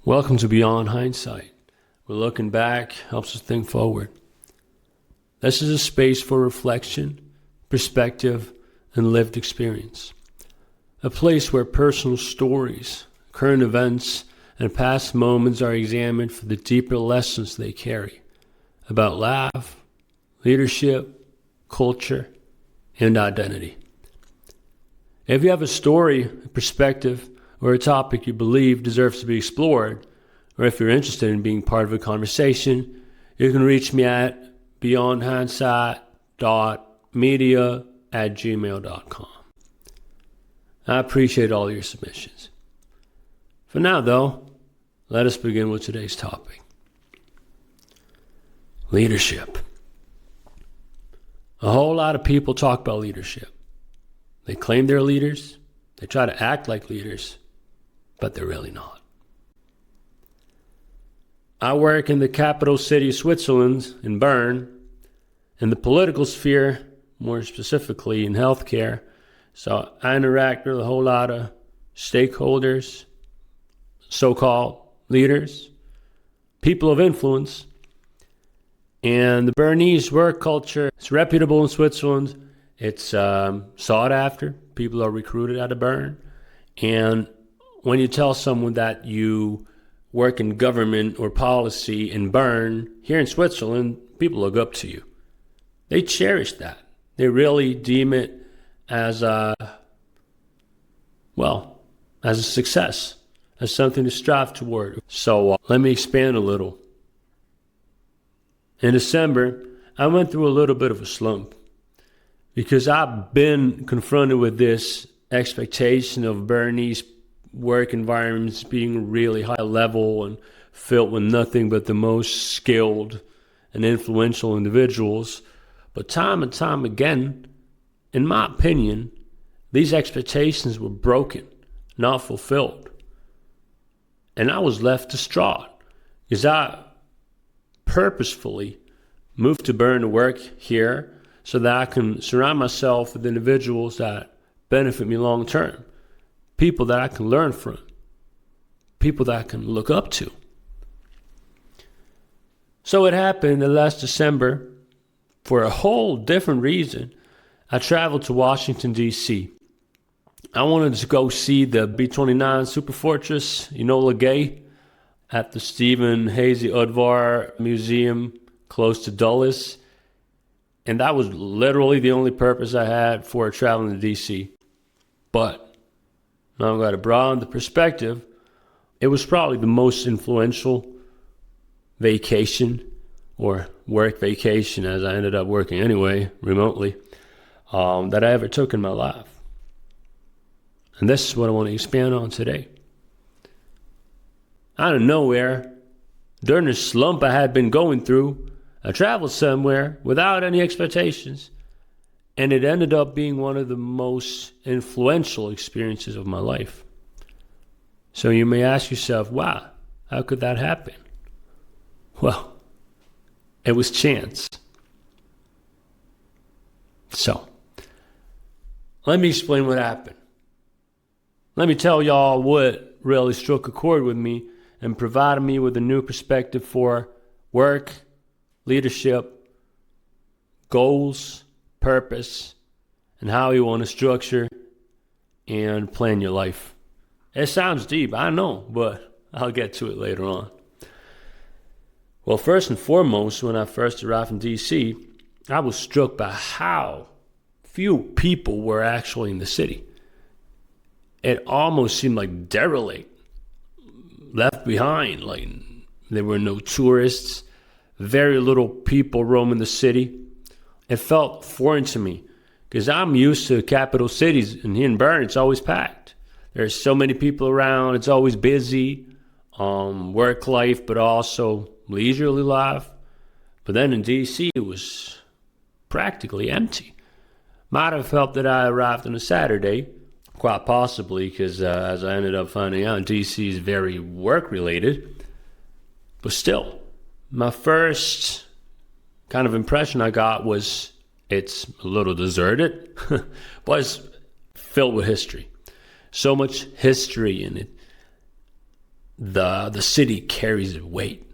Welcome to Beyond Hindsight. We're looking back, helps us think forward. This is a space for reflection, perspective, and lived experience. A place where personal stories, current events, and past moments are examined for the deeper lessons they carry about life, leadership, culture, and identity. If you have a story, a perspective, or a topic you believe deserves to be explored, or if you're interested in being part of a conversation, you can reach me at beyondhindsight.media@gmail.com. I appreciate all your submissions. For now, though, let us begin with today's topic. Leadership. A whole lot of people talk about leadership. They claim they're leaders. They try to act like leaders, but they're really not. I work in the capital city of Switzerland, in Bern, in the political sphere, more specifically in healthcare. So I interact with a whole lot of stakeholders, so-called leaders, people of influence. And the Bernese work culture is reputable in Switzerland. It's sought after. People are recruited out of Bern. And when you tell someone that you work in government or policy in Bern, here in Switzerland, people look up to you. They cherish that. They really deem it as a success, as something to strive toward. So let me expand a little. In December, I went through a little bit of a slump because I've been confronted with this expectation of Bernese work environments being really high level and filled with nothing but the most skilled and influential individuals. But time and time again, in my opinion, these expectations were broken, not fulfilled. And I was left distraught because I purposefully moved to Bern to work here so that I can surround myself with individuals that benefit me long term. People that I can learn from, people that I can look up to. So it happened that last December, for a whole different reason, I traveled to Washington, D.C. I wanted to go see the B-29 Superfortress, Enola Gay, at the Stephen Hazy Udvar Museum close to Dulles. And that was literally the only purpose I had for traveling to D.C. But now I've got to broaden the perspective. It was probably the most influential vacation or work vacation, as I ended up working anyway, remotely, that I ever took in my life. And this is what I want to expand on today. Out of nowhere, during the slump I had been going through, I traveled somewhere without any expectations. And it ended up being one of the most influential experiences of my life. So you may ask yourself, wow, how could that happen? Well, it was chance. So, let me explain what happened. Let me tell y'all what really struck a chord with me and provided me with a new perspective for work, leadership, goals, purpose, and how you want to structure and plan your life. It sounds deep, I know, but I'll get to it later on. Well, first and foremost, when I first arrived in D.C., I was struck by how few people were actually in the city. It almost seemed like derelict, left behind, like there were no tourists, very little people roaming the city. It felt foreign to me because I'm used to capital cities, and here in Bern, it's always packed. There's so many people around. It's always busy, work life, but also leisurely life. But then in D.C., it was practically empty. Might have helped that I arrived on a Saturday, quite possibly, because as I ended up finding out, D.C. is very work-related. But still, my first kind of impression I got was it's a little deserted, but it's filled with history. So much history in it. the city carries weight.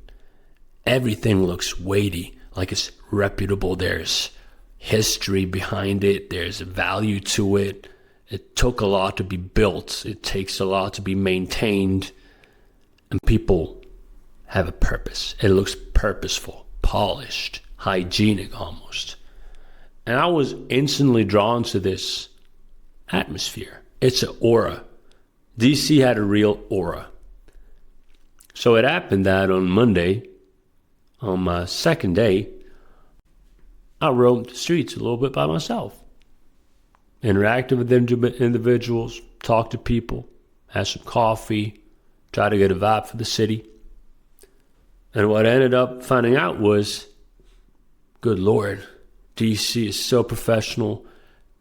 Everything looks weighty, like it's reputable. There's history behind it. There's value to it. It took a lot to be built. It takes a lot to be maintained. And people have a purpose. It looks purposeful, polished, hygienic almost. And I was instantly drawn to this atmosphere. It's an aura. DC had a real aura. So it happened that on Monday, on my second day, I roamed the streets a little bit by myself. Interacted with individuals, talked to people, had some coffee, tried to get a vibe for the city. And what I ended up finding out was, good Lord, DC is so professional.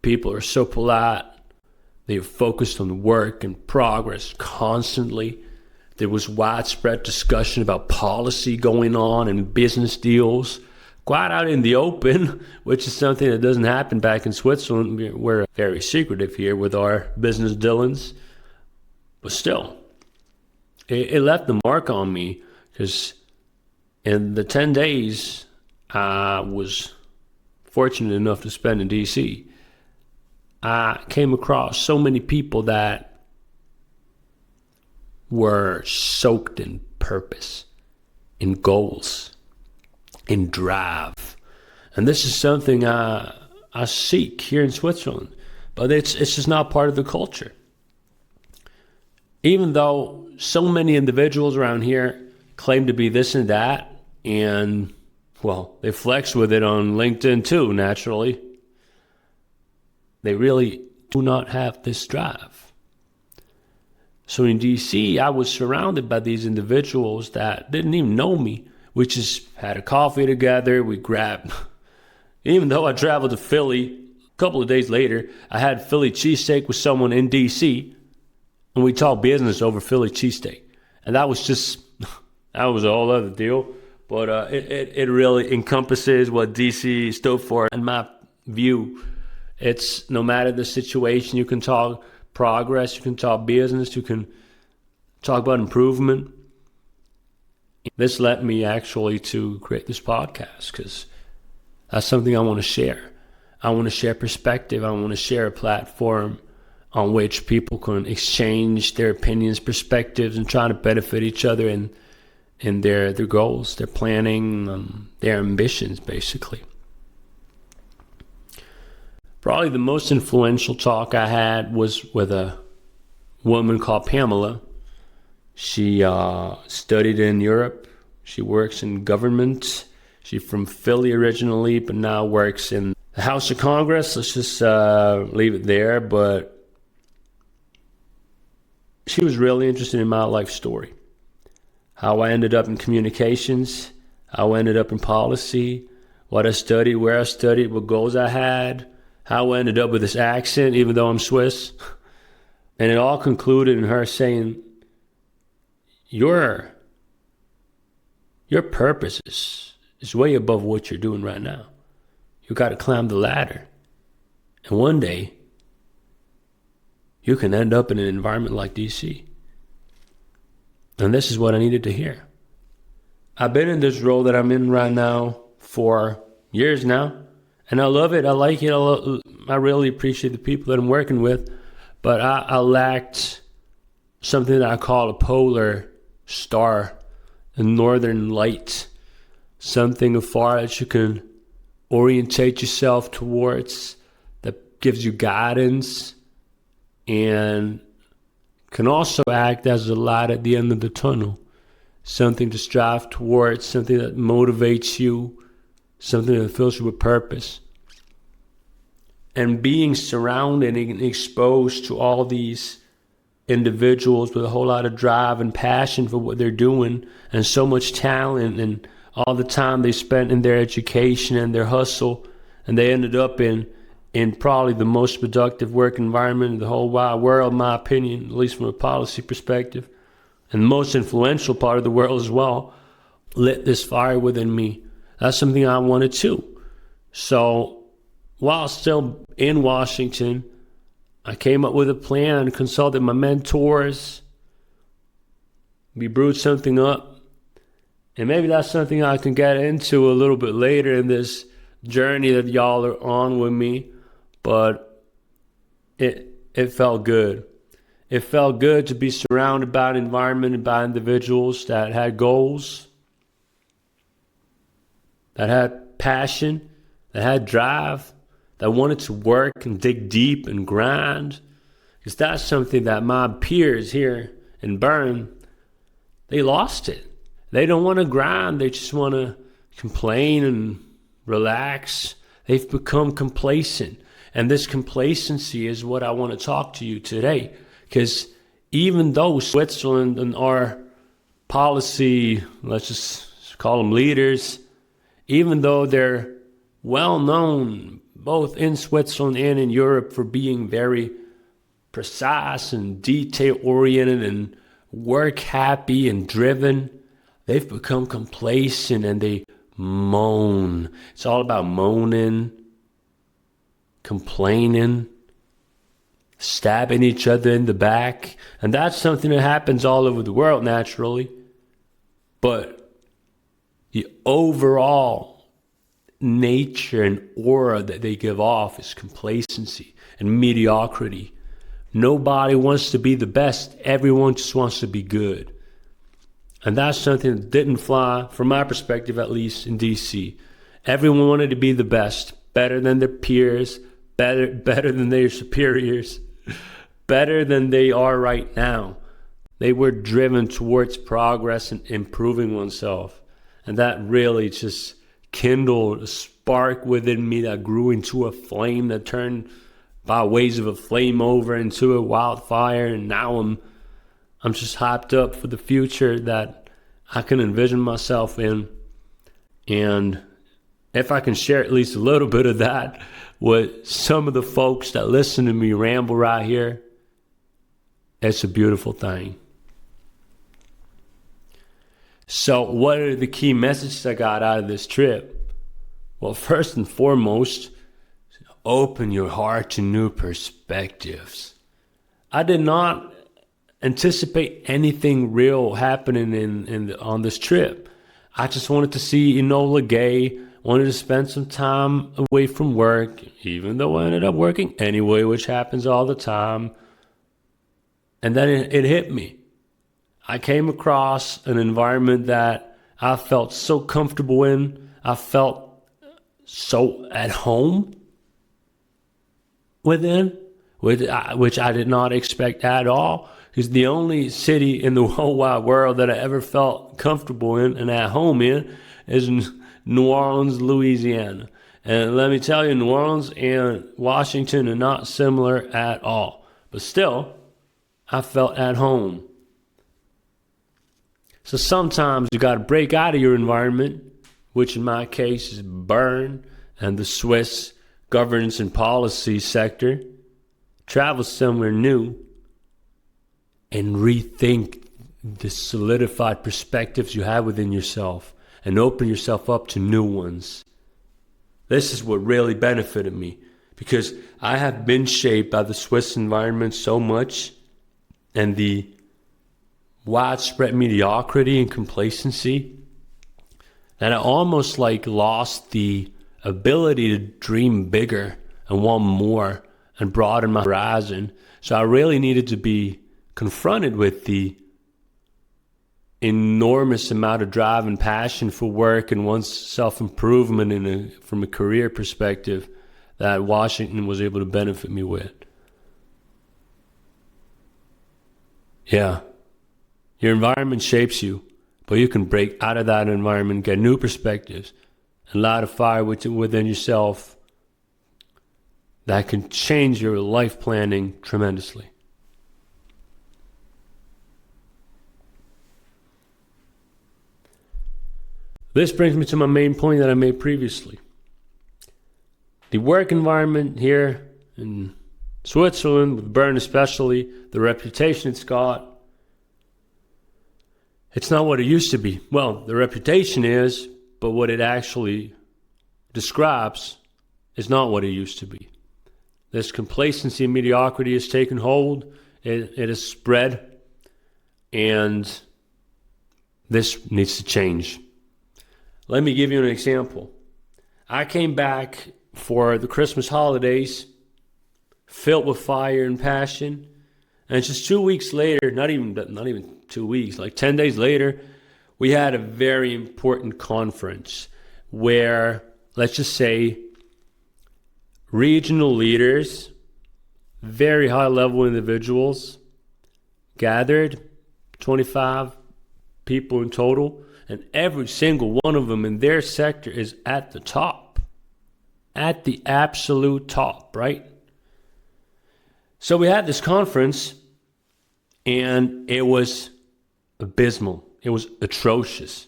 People are so polite. They are focused on work and progress constantly. There was widespread discussion about policy going on and business deals, quite out in the open, which is something that doesn't happen back in Switzerland. We're very secretive here with our business dealings. But still, it left the mark on me, because in the 10 days I was fortunate enough to spend in DC, I came across so many people that were soaked in purpose, in goals, in drive. And this is something I seek here in Switzerland, but it's just not part of the culture. Even though so many individuals around here claim to be this and that, and, well, they flex with it on LinkedIn too, naturally, they really do not have this drive. So in DC, I was surrounded by these individuals that didn't even know me. We just had a coffee together. We grabbed, even though I traveled to Philly, a couple of days later, I had Philly cheesesteak with someone in DC, and we talked business over Philly cheesesteak. And that was a whole other deal. But it really encompasses what DC stood for. In my view, it's no matter the situation, you can talk progress, you can talk business, you can talk about improvement. This led me actually to create this podcast, because that's something I want to share. I want to share perspective. I want to share a platform on which people can exchange their opinions, perspectives, and try to benefit each other in their goals, their planning, their ambitions, basically. Probably the most influential talk I had was with a woman called Pamela. She studied in Europe. She works in government. She's from Philly originally, but now works in the House of Congress. Let's just leave it there. But she was really interested in my life story. How I ended up in communications, how I ended up in policy, what I studied, where I studied, what goals I had, how I ended up with this accent, even though I'm Swiss. And it all concluded in her saying, your purpose is way above what you're doing right now. You got to climb the ladder. And one day, you can end up in an environment like DC. And this is what I needed to hear. I've been in this role that I'm in right now for years now. And I love it. I like it. I really appreciate the people that I'm working with. But I lacked something that I call a polar star, a northern light, something afar that you can orientate yourself towards, that gives you guidance and can also act as a light at the end of the tunnel, something to strive towards, something that motivates you, something that fills you with purpose. And being surrounded and exposed to all these individuals with a whole lot of drive and passion for what they're doing, and so much talent, and all the time they spent in their education and their hustle, and they ended up in probably the most productive work environment in the whole wide world, in my opinion, at least from a policy perspective, and the most influential part of the world as well, lit this fire within me. That's something I wanted too. So while still in Washington, I came up with a plan, consulted my mentors, We brewed something up, and maybe that's something I can get into a little bit later in this journey that y'all are on with me, but it felt good. It felt good to be surrounded by an environment and by individuals that had goals, that had passion, that had drive, that wanted to work and dig deep and grind. Because that's something that my peers here in Bern, they lost it. They don't want to grind. They just want to complain and relax. They've become complacent. And this complacency is what I want to talk to you today. Because even though Switzerland and our policy, let's just call them leaders, even though they're well known both in Switzerland and in Europe for being very precise and detail-oriented and work-happy and driven, they've become complacent and they moan. It's all about moaning, complaining, stabbing each other in the back. And that's something that happens all over the world naturally. But the overall nature and aura that they give off is complacency and mediocrity. Nobody wants to be the best. Everyone just wants to be good. And that's something that didn't fly, from my perspective at least, in DC. Everyone wanted to be the best, better than their peers, better than their superiors, better than they are right now. They were driven towards progress and improving oneself. And that really just kindled a spark within me that grew into a flame that turned by ways of a flame over into a wildfire. And now I'm just hyped up for the future that I can envision myself in. And if I can share at least a little bit of that with some of the folks that listen to me ramble right here, it's a beautiful thing. So what are the key messages I got out of this trip? Well, first and foremost, open your heart to new perspectives. I did not anticipate anything real happening on this trip. I just wanted to see Enola Gay, wanted to spend some time away from work, even though I ended up working anyway, which happens all the time. And then it hit me. I came across an environment that I felt so comfortable in. I felt so at home within, which I did not expect at all. Because the only city in the whole wide world that I ever felt comfortable in and at home in is New Orleans, Louisiana. And let me tell you, New Orleans and Washington are not similar at all. But still, I felt at home. So sometimes you got to break out of your environment, which in my case is Bern and the Swiss governance and policy sector. Travel somewhere new and rethink the solidified perspectives you have within yourself and open yourself up to new ones. This is what really benefited me, because I have been shaped by the Swiss environment so much and the widespread mediocrity and complacency that I almost lost the ability to dream bigger and want more and broaden my horizon. So I really needed to be confronted with the enormous amount of drive and passion for work and one's self-improvement from a career perspective that Washington was able to benefit me with. Yeah. Your environment shapes you, but you can break out of that environment, get new perspectives, and light a fire within yourself that can change your life planning tremendously. This brings me to my main point that I made previously. The work environment here in Switzerland, with Bern especially, the reputation it's got, it's not what it used to be. Well, the reputation is, but what it actually describes is not what it used to be. This complacency and mediocrity has taken hold. It has spread. And this needs to change. Let me give you an example. I came back for the Christmas holidays filled with fire and passion. And just 2 weeks later, not even 2 weeks, like 10 days later, we had a very important conference where, let's just say, regional leaders, very high-level individuals, gathered, 25 people in total, and every single one of them in their sector is at the top, at the absolute top, right? So we had this conference, and it was abysmal. It was atrocious.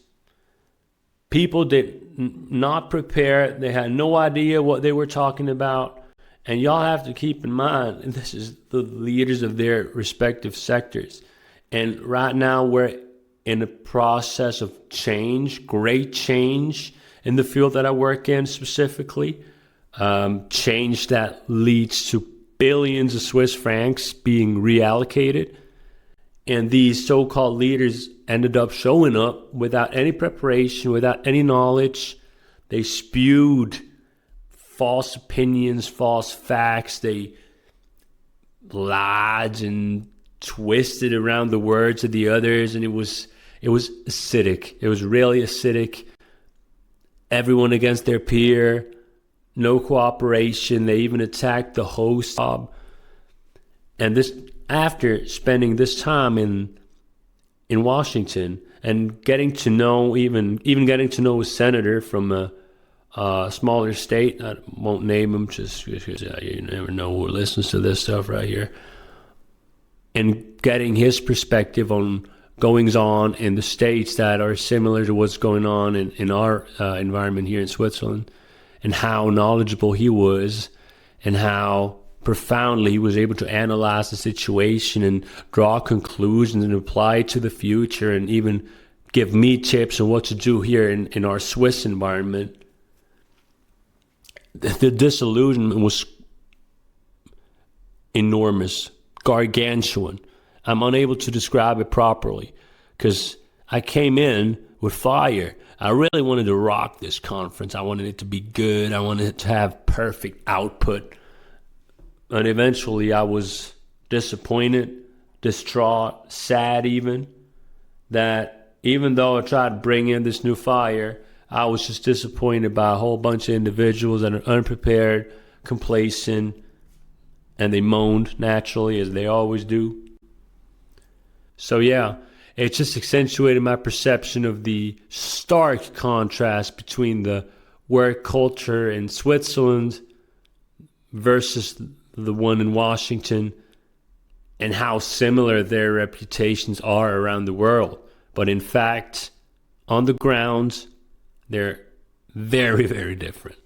People did not prepare. They had no idea what they were talking about. And y'all have to keep in mind, this is the leaders of their respective sectors. And right now we're in a process of change, great change in the field that I work in specifically. Change that leads to billions of Swiss francs being reallocated. And these so-called leaders ended up showing up without any preparation, without any knowledge. They spewed false opinions, false facts. They lied and twisted around the words of the others. And it was acidic. It was really acidic. Everyone against their peer. No cooperation. They even attacked the host. And this, after spending this time in Washington and getting to know, even getting to know a senator from a smaller state, I won't name him just because you never know who listens to this stuff right here, and getting his perspective on goings on in the states that are similar to what's going on in our environment here in Switzerland, and how knowledgeable he was, and how profoundly he was able to analyze the situation and draw conclusions and apply it to the future, and even give me tips on what to do here in our Swiss environment. The disillusionment was enormous, gargantuan. I'm unable to describe it properly because I came in with fire. I really wanted to rock this conference. I wanted it to be good. I wanted it to have perfect output. And eventually I was disappointed, distraught, sad even, that even though I tried to bring in this new fire, I was just disappointed by a whole bunch of individuals that are unprepared, complacent, and they moaned naturally, as they always do. So yeah, it just accentuated my perception of the stark contrast between the work culture in Switzerland versus the one in Washington, and how similar their reputations are around the world. But in fact, on the ground, they're very, very different.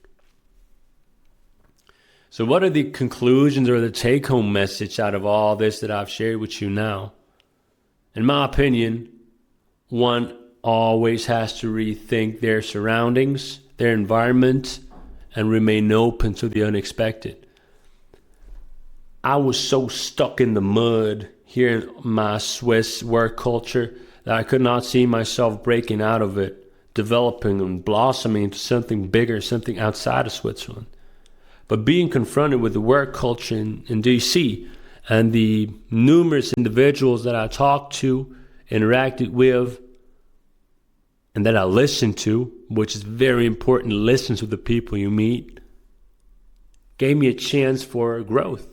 So what are the conclusions or the take-home message out of all this that I've shared with you now? In my opinion, one always has to rethink their surroundings, their environment, and remain open to the unexpected. I was so stuck in the mud here in my Swiss work culture that I could not see myself breaking out of it, developing and blossoming into something bigger, something outside of Switzerland. But being confronted with the work culture in DC and the numerous individuals that I talked to, interacted with, and that I listened to, which is very important to listen to the people you meet, gave me a chance for growth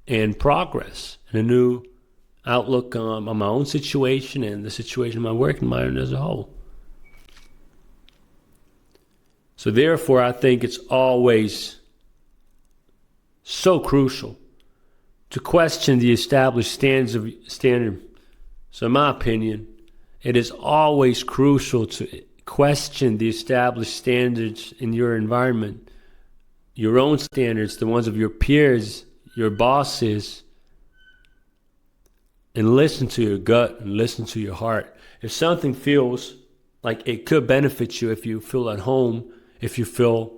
and progress and a new outlook on my own situation and the situation of my work environment as a whole. So therefore, I think it's always so crucial to question the established standard. So in my opinion, it is always crucial to question the established standards in your environment, your own standards, the ones of your peers, your bosses, and listen to your gut and listen to your heart. If something feels like it could benefit you, if you feel at home, if you feel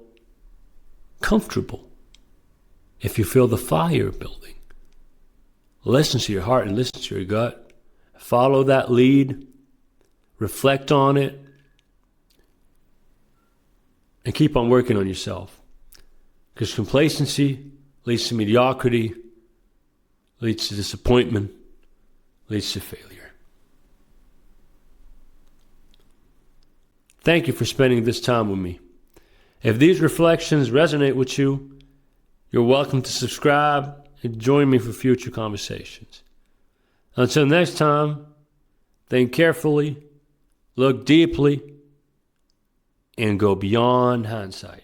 comfortable, if you feel the fire building, listen to your heart and listen to your gut. Follow that lead. reflect on it, and keep on working on yourself. Because complacency leads to mediocrity, leads to disappointment, leads to failure. Thank you for spending this time with me. If these reflections resonate with you, you're welcome to subscribe and join me for future conversations. Until next time, think carefully, look deeply, and go beyond hindsight.